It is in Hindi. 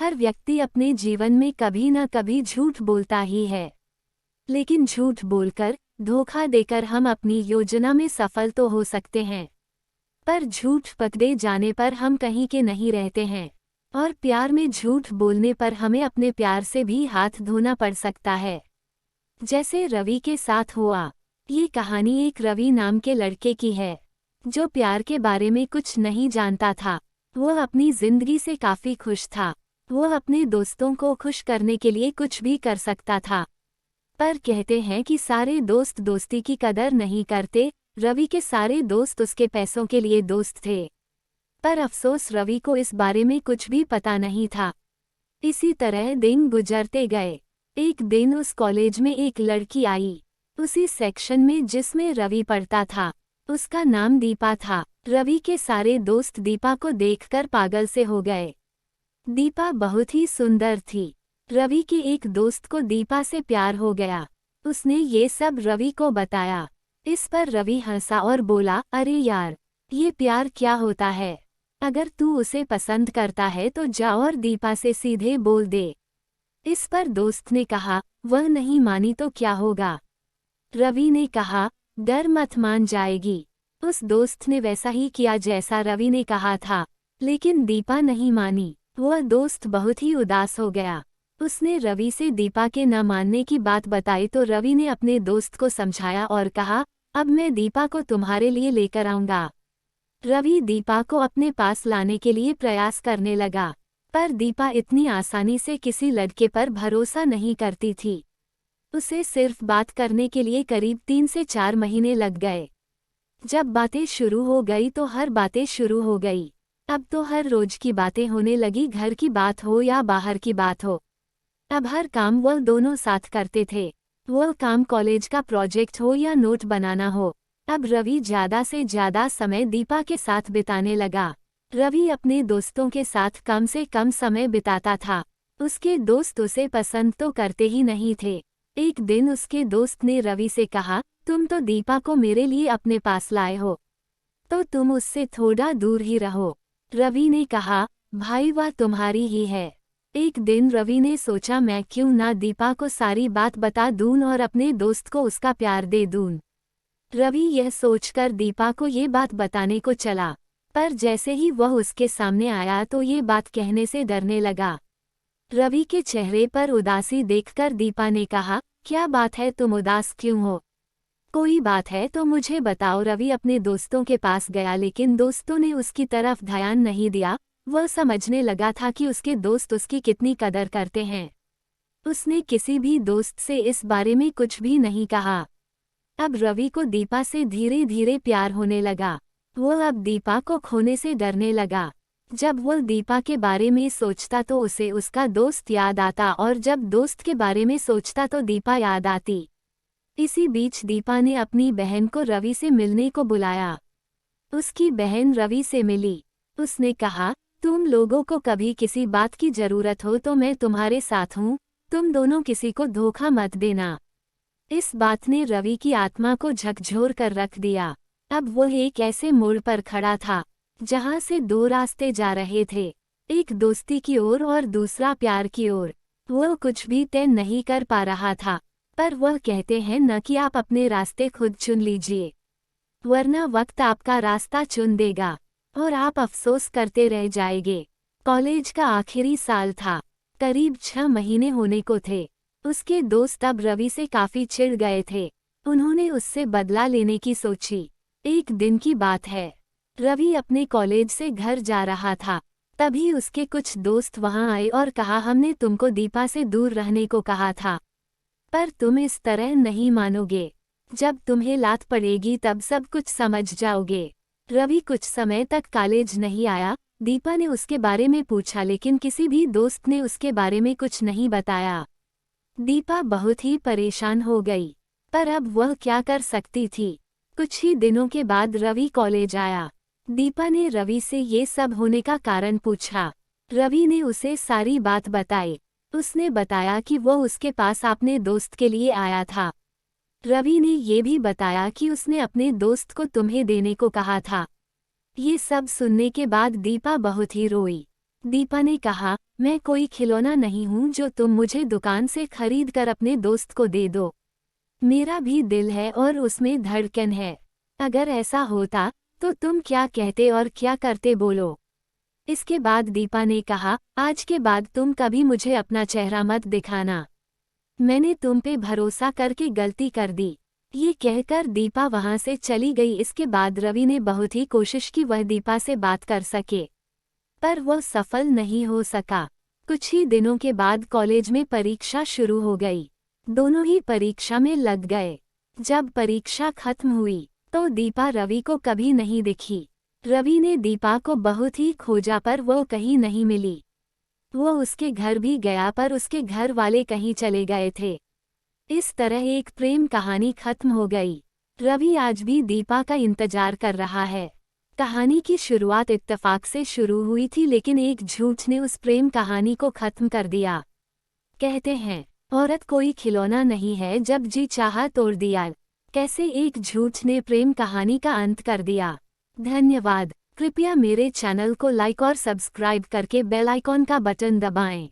हर व्यक्ति अपने जीवन में कभी न कभी झूठ बोलता ही है, लेकिन झूठ बोलकर, धोखा देकर हम अपनी योजना में सफल तो हो सकते हैं, पर झूठ पकड़े जाने पर हम कहीं के नहीं रहते हैं। और प्यार में झूठ बोलने पर हमें अपने प्यार से भी हाथ धोना पड़ सकता है, जैसे रवि के साथ हुआ। ये कहानी एक रवि नाम के लड़के की है, जो प्यार के बारे में कुछ नहीं जानता था। वह अपनी जिंदगी से काफी खुश था। वह अपने दोस्तों को खुश करने के लिए कुछ भी कर सकता था, पर कहते हैं कि सारे दोस्त दोस्ती की कदर नहीं करते। रवि के सारे दोस्त उसके पैसों के लिए दोस्त थे, पर अफसोस रवि को इस बारे में कुछ भी पता नहीं था। इसी तरह दिन गुजरते गए। एक दिन उस कॉलेज में एक लड़की आई, उसी सेक्शन में जिसमें रवि पढ़ता था। उसका नाम दीपा था। रवि के सारे दोस्त दीपा को देखकर पागल से हो गए। दीपा बहुत ही सुंदर थी। रवि के एक दोस्त को दीपा से प्यार हो गया। उसने ये सब रवि को बताया। इस पर रवि हंसा और बोला, अरे यार, ये प्यार क्या होता है? अगर तू उसे पसंद करता है तो जा और दीपा से सीधे बोल दे। इस पर दोस्त ने कहा, वह नहीं मानी तो क्या होगा? रवि ने कहा, डर मत, मान जाएगी। उस दोस्त ने वैसा ही किया जैसा रवि ने कहा था, लेकिन दीपा नहीं मानी। वह दोस्त बहुत ही उदास हो गया। उसने रवि से दीपा के न मानने की बात बताई तो रवि ने अपने दोस्त को समझाया और कहा, अब मैं दीपा को तुम्हारे लिए लेकर आऊंगा। रवि दीपा को अपने पास लाने के लिए प्रयास करने लगा, पर दीपा इतनी आसानी से किसी लड़के पर भरोसा नहीं करती थी। उसे सिर्फ बात करने के लिए करीब 3 से 4 महीने लग गए। जब बातें शुरू हो गई तो हर बातें शुरू हो गई। अब तो हर रोज की बातें होने लगी, घर की बात हो या बाहर की बात हो। अब हर काम वह दोनों साथ करते थे। वह काम कॉलेज का प्रोजेक्ट हो या नोट बनाना हो। अब रवि ज़्यादा से ज़्यादा समय दीपा के साथ बिताने लगा। रवि अपने दोस्तों के साथ कम से कम समय बिताता था। उसके दोस्त उसे पसंद तो करते ही नहीं थे। एक दिन उसके दोस्त ने रवि से कहा, तुम तो दीपा को मेरे लिए अपने पास लाए हो, तो तुम उससे थोड़ा दूर ही रहो। रवि ने कहा, भाई वह तुम्हारी ही है। एक दिन रवि ने सोचा, मैं क्यों ना दीपा को सारी बात बता दूं और अपने दोस्त को उसका प्यार दे दूं। रवि यह सोचकर दीपा को ये बात बताने को चला, पर जैसे ही वह उसके सामने आया तो ये बात कहने से डरने लगा। रवि के चेहरे पर उदासी देखकर दीपा ने कहा, क्या बात है, तुम उदास क्यों हो? कोई बात है तो मुझे बताओ। रवि अपने दोस्तों के पास गया, लेकिन दोस्तों ने उसकी तरफ ध्यान नहीं दिया। वह समझने लगा था कि उसके दोस्त उसकी कितनी कदर करते हैं। उसने किसी भी दोस्त से इस बारे में कुछ भी नहीं कहा। अब रवि को दीपा से धीरे धीरे प्यार होने लगा। वह अब दीपा को खोने से डरने लगा। जब वह दीपा के बारे में सोचता तो उसे उसका दोस्त याद आता, और जब दोस्त के बारे में सोचता तो दीपा याद आती। इसी बीच दीपा ने अपनी बहन को रवि से मिलने को बुलाया। उसकी बहन रवि से मिली। उसने कहा, तुम लोगों को कभी किसी बात की जरूरत हो तो मैं तुम्हारे साथ हूँ, तुम दोनों किसी को धोखा मत देना। इस बात ने रवि की आत्मा को झकझोर कर रख दिया। अब वह एक ऐसे मोड़ पर खड़ा था जहाँ से 2 रास्ते जा रहे थे, एक दोस्ती की ओर और दूसरा प्यार की ओर। वह कुछ भी तय नहीं कर पा रहा था, पर वह कहते हैं न कि आप अपने रास्ते खुद चुन लीजिए, वरना वक्त आपका रास्ता चुन देगा और आप अफसोस करते रह जाएंगे। कॉलेज का आखिरी साल था, करीब 6 महीने होने को थे। उसके दोस्त अब रवि से काफी चिढ़ गए थे। उन्होंने उससे बदला लेने की सोची। एक दिन की बात है, रवि अपने कॉलेज से घर जा रहा था, तभी उसके कुछ दोस्त वहां आए और कहा, हमने तुमको दीपा से दूर रहने को कहा था, पर तुम इस तरह नहीं मानोगे। जब तुम्हें लात पड़ेगी तब सब कुछ समझ जाओगे। रवि कुछ समय तक कॉलेज नहीं आया। दीपा ने उसके बारे में पूछा, लेकिन किसी भी दोस्त ने उसके बारे में कुछ नहीं बताया। दीपा बहुत ही परेशान हो गई, पर अब वह क्या कर सकती थी। कुछ ही दिनों के बाद रवि कॉलेज आया। दीपा ने रवि से ये सब होने का कारण पूछा। रवि ने उसे सारी बात बताई। उसने बताया कि वह उसके पास अपने दोस्त के लिए आया था। रवि ने ये भी बताया कि उसने अपने दोस्त को तुम्हें देने को कहा था। ये सब सुनने के बाद दीपा बहुत ही रोई। दीपा ने कहा, मैं कोई खिलौना नहीं हूँ जो तुम मुझे दुकान से खरीद कर अपने दोस्त को दे दो। मेरा भी दिल है और उसमें धड़कन है। अगर ऐसा होता तो तुम क्या कहते और क्या करते, बोलो। इसके बाद दीपा ने कहा, आज के बाद तुम कभी मुझे अपना चेहरा मत दिखाना। मैंने तुम पे भरोसा करके गलती कर दी। ये कहकर दीपा वहां से चली गई। इसके बाद रवि ने बहुत ही कोशिश की वह दीपा से बात कर सके, पर वह सफल नहीं हो सका। कुछ ही दिनों के बाद कॉलेज में परीक्षा शुरू हो गई। दोनों ही परीक्षा में लग गए। जब परीक्षा खत्म हुई तो दीपा रवि को कभी नहीं दिखी। रवि ने दीपा को बहुत ही खोजा पर वो कहीं नहीं मिली। वो उसके घर भी गया पर उसके घर वाले कहीं चले गए थे। इस तरह एक प्रेम कहानी खत्म हो गई। रवि आज भी दीपा का इंतजार कर रहा है। कहानी की शुरुआत इत्तेफाक से शुरू हुई थी, लेकिन एक झूठ ने उस प्रेम कहानी को खत्म कर दिया। कहते हैं, औरत कोई खिलौना नहीं है, जब जी चाहा तोड़ दिया। कैसे एक झूठ ने प्रेम कहानी का अंत कर दिया। धन्यवाद। कृपया मेरे चैनल को लाइक और सब्सक्राइब करके बेल आइकॉन का बटन दबाएं।